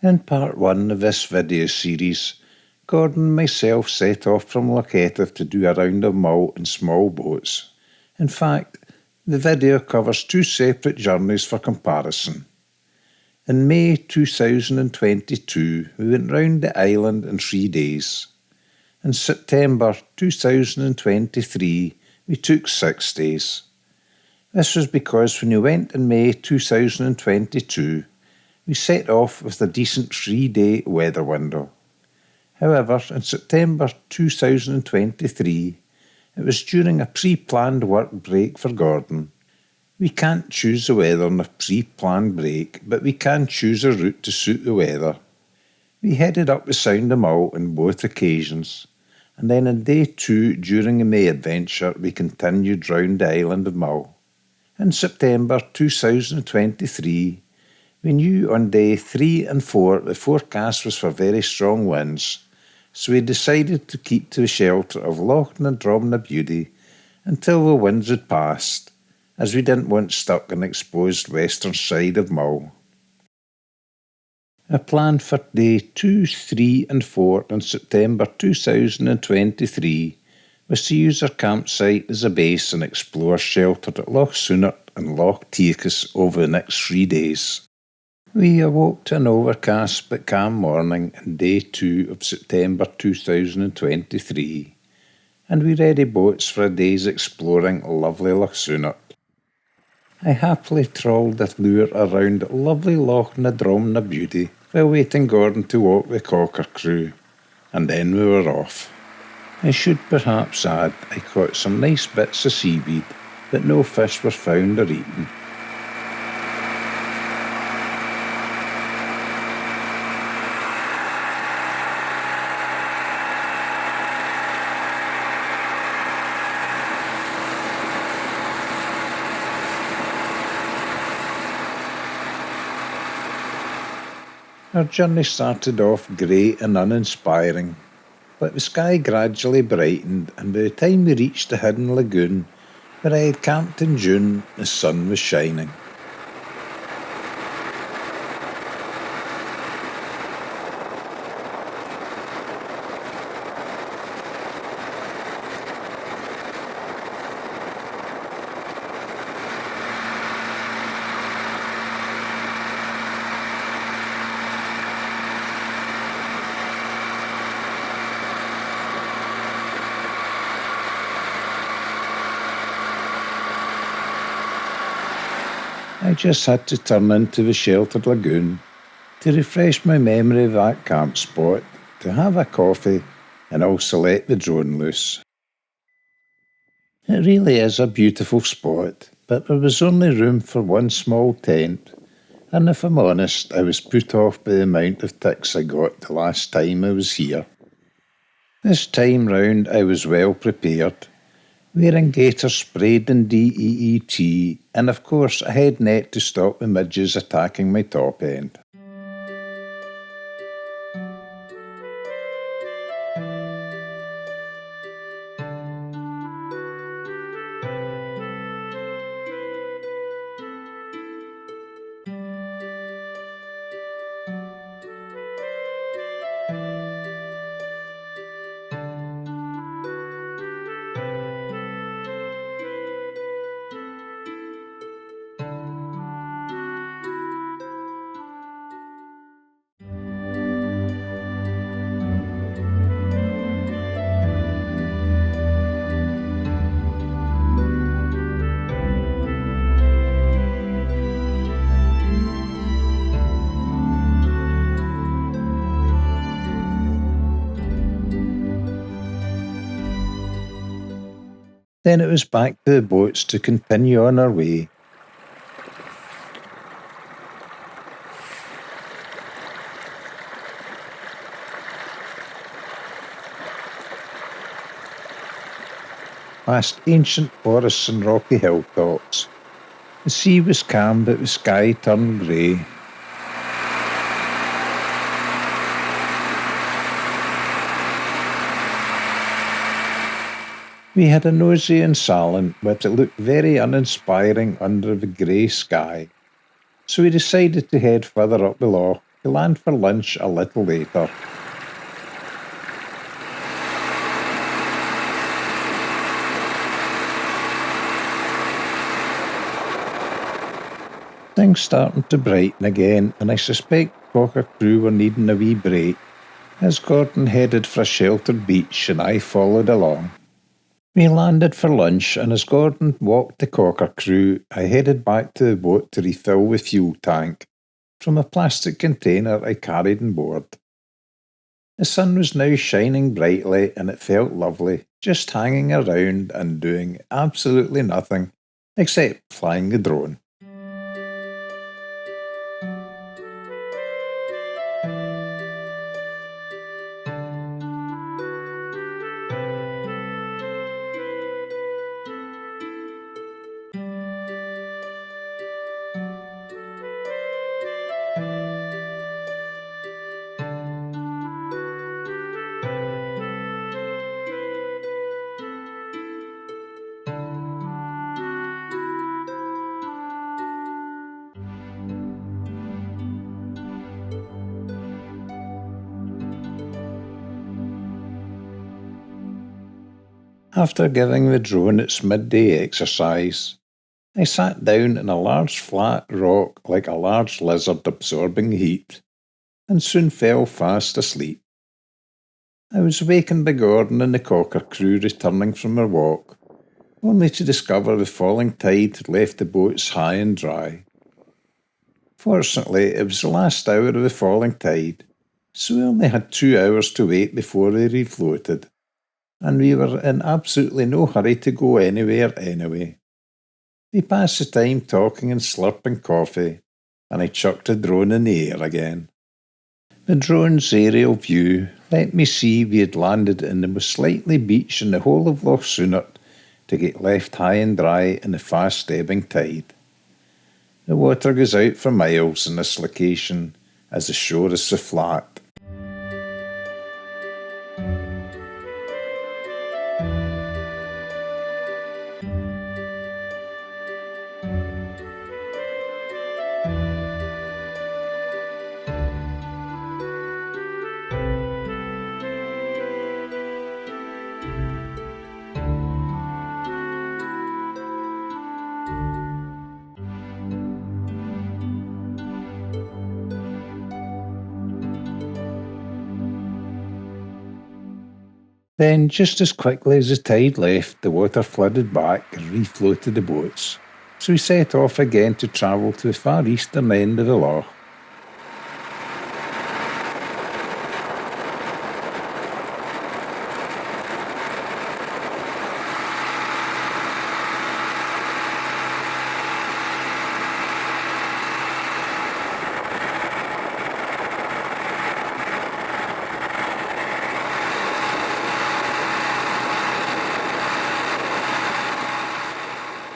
In part 1 of this video series, Gordon and myself set off from Loch to do a round of Mull in small boats. In fact, the video covers two separate journeys for comparison. In May 2022, we went round the island in 3 days. In September 2023, we took 6 days. This was because when we went in May 2022, we set off with a decent 3-day weather window. However, in September 2023, it was during a pre-planned work break for Gordon. We can't choose the weather on a pre-planned break, but we can choose a route to suit the weather. We headed up the Sound of Mull on both occasions, and then on day 2 during the May adventure we continued round the island of Mull. In September 2023, we knew on day 3 and 4 the forecast was for very strong winds, so we decided to keep to the shelter of Loch Na Droma Buidhe until the winds had passed, as we didn't want stuck on the exposed western side of Mull. Our plan for day 2, 3 and 4 in September 2023 was to use our campsite as a base and explore sheltered at Loch Sunart and Loch Teacius over the next 3 days. We awoke to an overcast but calm morning on day 2 of September 2023, and we ready boats for a day's exploring lovely Loch Sunart. I happily trawled the lure around lovely Loch Na Droma Buidhe while waiting Gordon to walk the cocker crew, and then we were off. I should perhaps add I caught some nice bits of seaweed, but no fish were found or eaten. Our journey started off grey and uninspiring, but the sky gradually brightened, and by the time we reached the hidden lagoon where I had camped in June, the sun was shining. I just had to turn into the sheltered lagoon to refresh my memory of that camp spot, to have a coffee and also let the drone loose. It really is a beautiful spot, but there was only room for one small tent, and if I'm honest, I was put off by the amount of ticks I got the last time I was here. This time round I was well prepared, wearing gaiters sprayed in DEET, and of course a head net to stop the midges attacking my top end. Then it was back to the boats to continue on our way. Past ancient forests and rocky hilltops. The sea was calm, but the sky turned grey. We had a nosy in Salon, but it looked very uninspiring under the grey sky, so we decided to head further up the loch to land for lunch a little later. Things starting to brighten again, and I suspect Cocker crew were needing a wee break, as Gordon headed for a sheltered beach and I followed along. We landed for lunch, and as Gordon walked the Cocker crew, I headed back to the boat to refill the fuel tank from a plastic container I carried on board. The sun was now shining brightly, and it felt lovely, just hanging around and doing absolutely nothing except flying the drone. After giving the drone its midday exercise, I sat down in a large flat rock like a large lizard absorbing heat, and soon fell fast asleep. I was wakened by Gordon and the Cocker crew returning from their walk, only to discover the falling tide had left the boats high and dry. Fortunately, it was the last hour of the falling tide, so we only had 2 hours to wait before they refloated, and we were in absolutely no hurry to go anywhere anyway. We passed the time talking and slurping coffee, and I chucked the drone in the air again. The drone's aerial view let me see we had landed in the most likely beach in the whole of Loch Sunart to get left high and dry in the fast-ebbing tide. The water goes out for miles in this location, as the shore is so flat. Then, just as quickly as the tide left, the water flooded back and refloated the boats, so we set off again to travel to the far eastern end of the loch.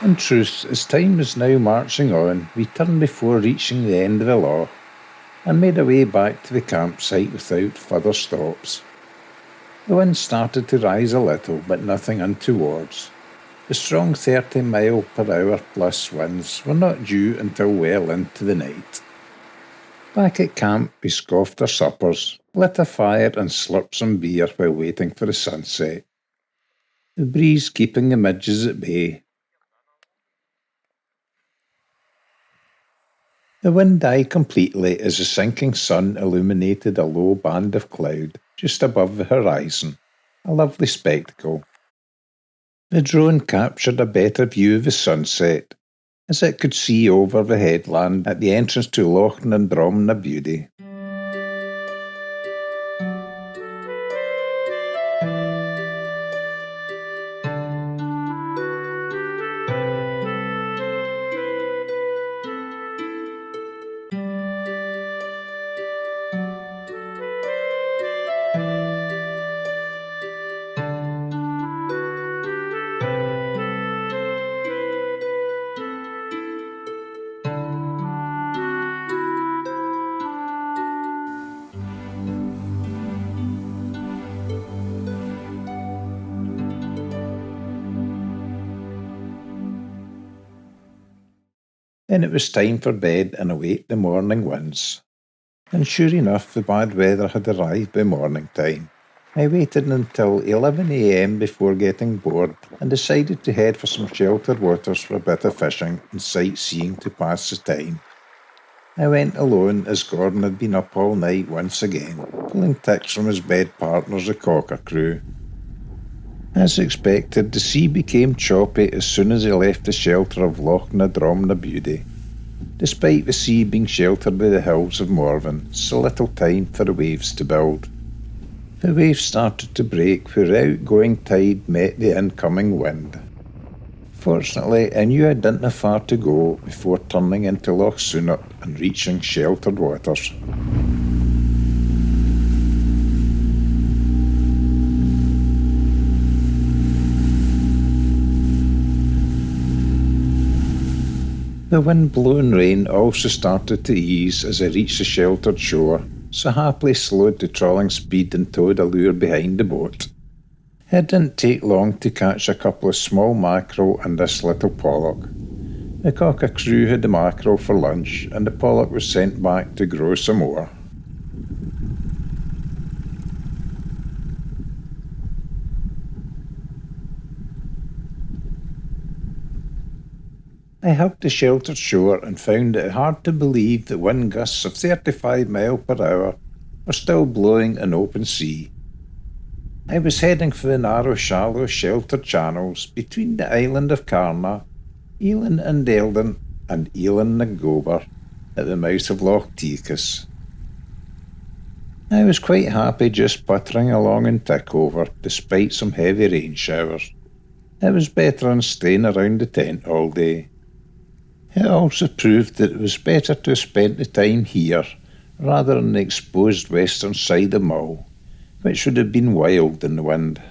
In truth, as time was now marching on, we turned before reaching the end of the loch, and made our way back to the campsite without further stops. The wind started to rise a little, but nothing untowards. The strong 30-mile-per-hour plus winds were not due until well into the night. Back at camp, we scoffed our suppers, lit a fire and slurped some beer while waiting for the sunset, the breeze keeping the midges at bay. The wind died completely as the sinking sun illuminated a low band of cloud just above the horizon, a lovely spectacle. The drone captured a better view of the sunset, as it could see over the headland at the entrance to Loch Na Droma Buidhe. Then it was time for bed and await the morning winds. and sure enough the bad weather had arrived by morning time. I waited until 11 a.m. before getting bored and decided to head for some sheltered waters for a bit of fishing and sightseeing to pass the time. I went alone as Gordon had been up all night once again, pulling ticks from his bed partners, the cocker crew. As expected, the sea became choppy as soon as I left the shelter of Loch Na Droma Buidhe. Despite the sea being sheltered by the hills of Morven, so little time for the waves to build. The waves started to break where the outgoing tide met the incoming wind. Fortunately, I knew I didn't have far to go before turning into Loch Sunart and reaching sheltered waters. The wind-blown rain also started to ease as I reached the sheltered shore, so happily slowed to trawling speed and towed a lure behind the boat. It didn't take long to catch a couple of small mackerel and this little pollock. The cocker crew had the mackerel for lunch and the pollock was sent back to grow some more. I hugged the sheltered shore and found it hard to believe that wind gusts of 35 miles per hour were still blowing an open sea. I was heading for the narrow, shallow, sheltered channels between the island of Carna, Elan and Eldon, and Elan na Gober at the mouth of Loch Teacius. I was quite happy just puttering along in Tickover despite some heavy rain showers. It was better than staying around the tent all day. It also proved that it was better to have spent the time here rather than the exposed western side of Mull, which would have been wild in the wind.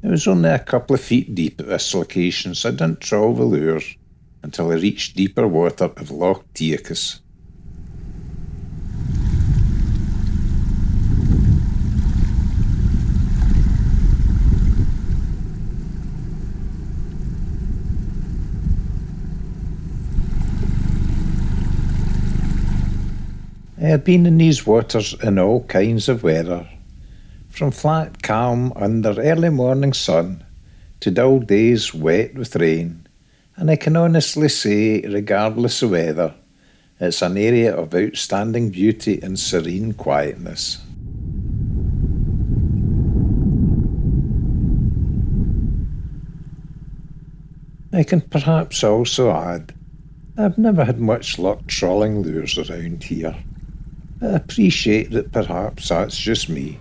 It was only a couple of feet deep at this location, so I didn't trawl the lures until I reached deeper water of Loch Teacius. I had been in these waters in all kinds of weather, from flat calm under early morning sun to dull days wet with rain, and I can honestly say, regardless of weather, it's an area of outstanding beauty and serene quietness. I can perhaps also add, I've never had much luck trawling lures around here. I appreciate that perhaps that's just me,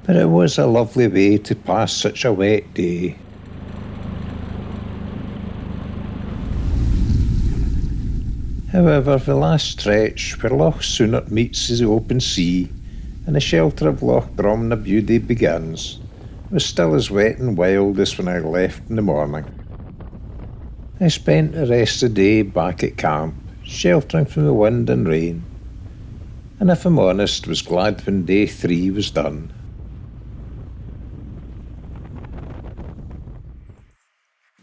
but it was a lovely way to pass such a wet day. However, the last stretch where Loch Sunart meets the open sea and the shelter of Loch Droma Buidhe begins was still as wet and wild as when I left in the morning. I spent the rest of the day back at camp, sheltering from the wind and rain, and if I'm honest, was glad when day 3 was done.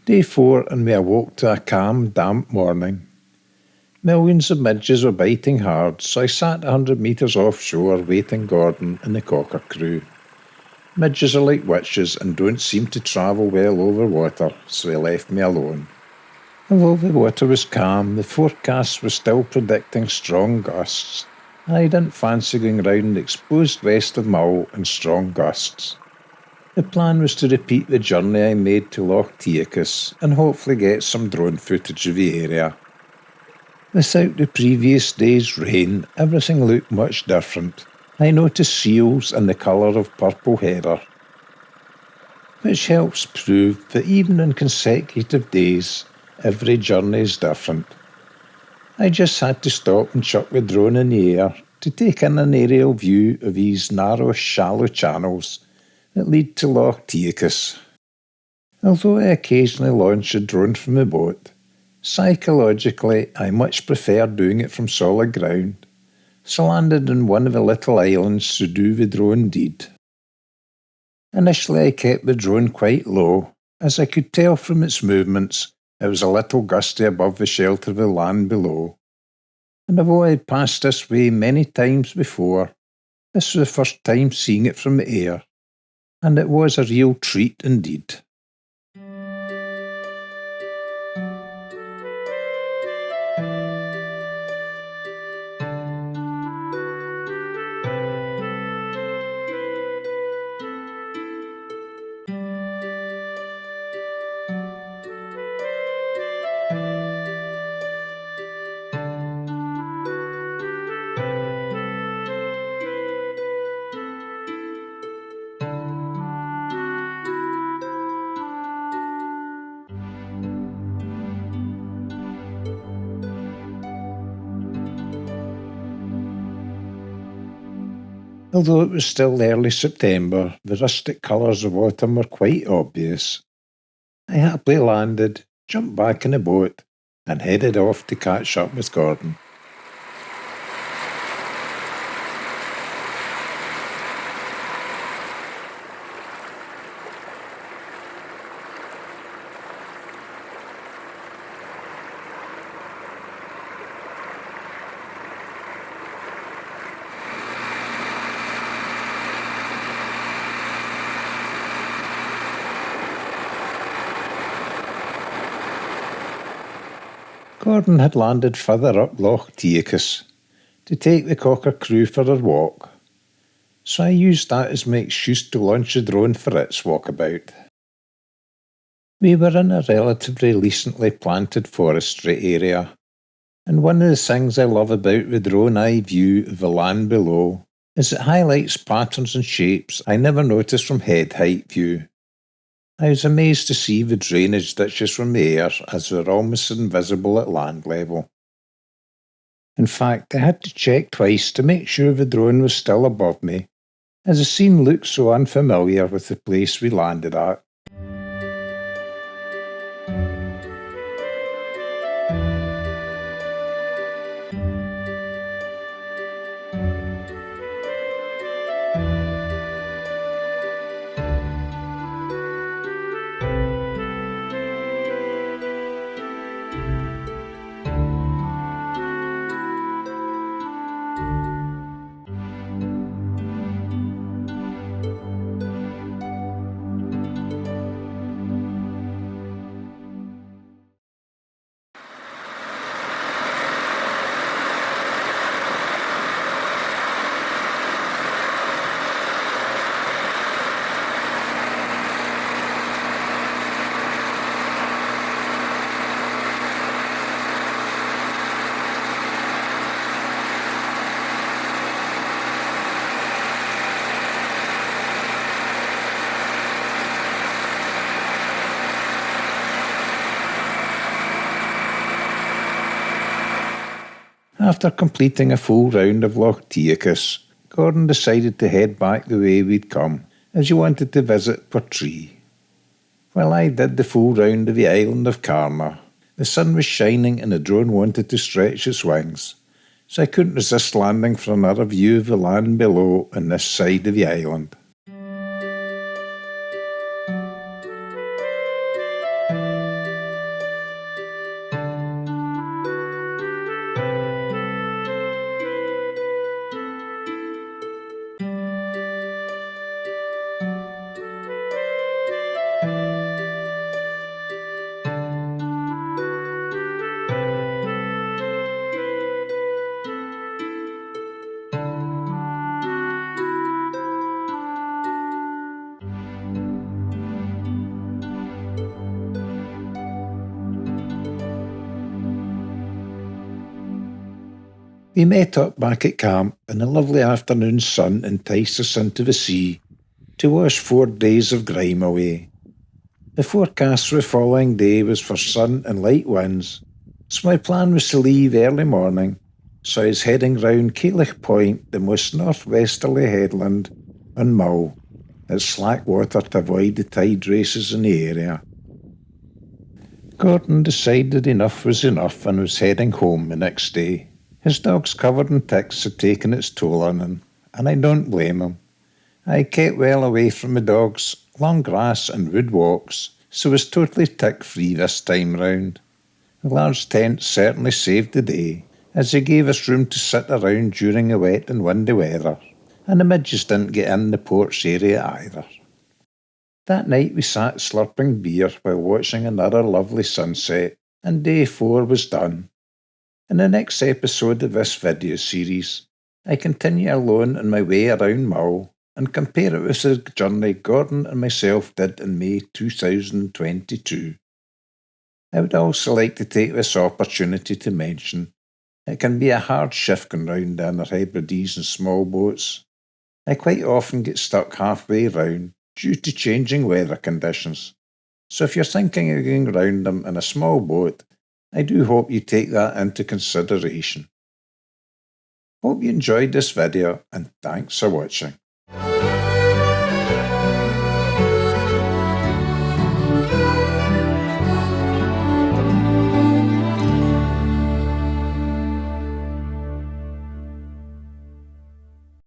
Day 4 and we awoke to a calm, damp morning. Millions of midges were biting hard, so I sat 100 metres offshore waiting Gordon and the cocker crew. Midges are like witches and don't seem to travel well over water, so they left me alone. Although the water was calm, the forecast was still predicting strong gusts, and I didn't fancy going round the exposed west of Mull in strong gusts. The plan was to repeat the journey I made to Loch Teacius and hopefully get some drone footage of the area. Without the previous day's rain, everything looked much different. I noticed seals and the colour of purple heather, which helps prove that even in consecutive days, every journey is different. I just had to stop and chuck the drone in the air to take in an aerial view of these narrow, shallow channels that lead to Loch Teacius. Although I occasionally launch a drone from the boat, psychologically I much prefer doing it from solid ground, so I landed on one of the little islands to do the drone deed. Initially I kept the drone quite low, as I could tell from its movements it was a little gusty above the shelter of the land below. and although I had passed this way many times before, this was the first time seeing it from the air, and it was a real treat indeed. Although it was still early September, the rustic colours of autumn were quite obvious. I happily landed, jumped back in the boat, and headed off to catch up with Gordon. Gordon had landed further up Loch Teacius to take the Cocker crew for a walk, so I used that as my excuse to launch the drone for its walkabout. We were in a relatively recently planted forestry area, and one of the things I love about the drone eye view of the land below is it highlights patterns and shapes I never noticed from head height view. I was amazed to see the drainage ditches from the air as they were almost invisible at land level. In fact, I had to check twice to make sure the drone was still above me, as the scene looked so unfamiliar with the place we landed at. After completing a full round of Loch Teacius, Gordon decided to head back the way we'd come, as he wanted to visit Portree. While I did the full round of the island of Carna, the sun was shining and the drone wanted to stretch its wings, so I couldn't resist landing for another view of the land below on this side of the island. We met up back at camp, and the lovely afternoon sun enticed us into the sea to wash 4 days of grime away. The forecast for the following day was for sun and light winds, so my plan was to leave early morning, so I was heading round Caoillich Point, the most northwesterly headland on Mull, at slack water to avoid the tide races in the area. Gordon decided enough was enough and was heading home the next day. His dogs covered in ticks had taken its toll on him, and I don't blame him. I kept well away from the dogs, long grass and wood walks, so was totally tick-free this time round. The large tent certainly saved the day, as they gave us room to sit around during the wet and windy weather, and the midges didn't get in the porch area either. That night we sat slurping beer while watching another lovely sunset, and day 4 was done. In the next episode of this video series, I continue alone on my way around Mull and compare it with the journey Gordon and myself did in May 2022. I would also like to take this opportunity to mention it can be a hard shift going round in our Hebrides and small boats. I quite often get stuck halfway round due to changing weather conditions. So if you're thinking of going round them in a small boat, I do hope you take that into consideration. Hope you enjoyed this video and thanks for watching.